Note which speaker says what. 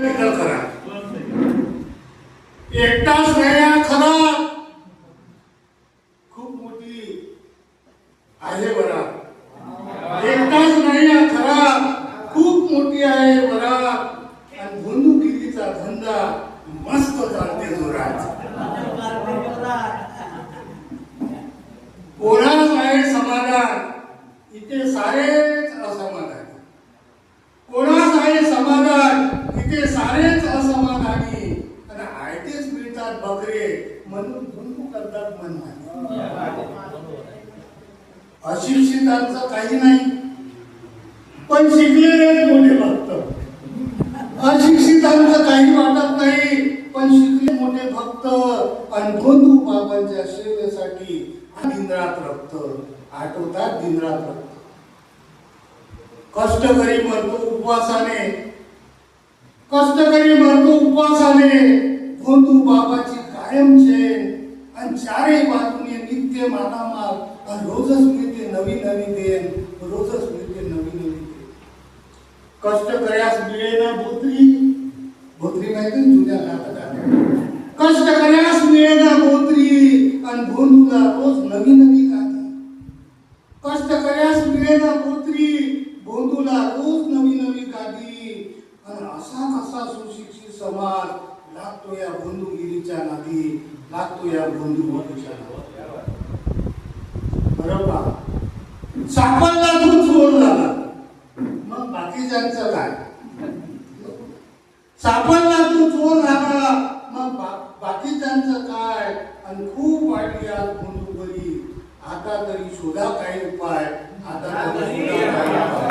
Speaker 1: खरा एकटाच नाही खरा खूप मोठी आहे बरा एकटाच नाही खरा खूप मोठी आहे बरा आणि बंदुकीचा धंदा मस्त चालते जोरात कोणाच आहे समाधान इथे सारेच असमाधान कोणाच आहे समाधान इथे सारेच असमाधानी आणि आयतेच मिळतात बकरे म्हणून धुंदू करतात मनमानी अशिक्षितांचं काही नाही पण शिकलेले मोठे भक्त अशिक्षितांचं काही वाटत नाही पण शिकले मोठे भक्त आणि बंधू बाबांच्या सेवेसाठी दिनरात रक्त आठवतात दिनरात रक्त कष्टकरी मरतो उपवासाने कष्टकरी मरतो उपवासाने बंधू बाबाची कायम चैन आणि चारही बाजूने नित्य मालामाल आणि रोजच मिळते नवी नवी देण रोजच मिळते नवी नवी देण कष्टकऱ्यास मिळेना बोत्री बोत्री माहिती जुन्या काळात कष्टकऱ्यास मिळेना बोत्री आणि बंधूला रोज नवी नवी गादी कष्टकऱ्यास मिळेना बोत्री बंधूला रोज नवी नवी गादी आणि असा कसा सुशिक्षित समाज लागतो या बंधुगिरीच्या नादी लागतो या बंधुगिरीच्या नादी बरोबर सापडला दूध चोर झाला मग बाकीच्यांचं काय सापडला तू चोर झाला मग बाकीच्यांचं काय आणि खूप वाढली आज बंधुबरी आता तरी शोधा काही उपाय आता तरी शोधा काही उपाय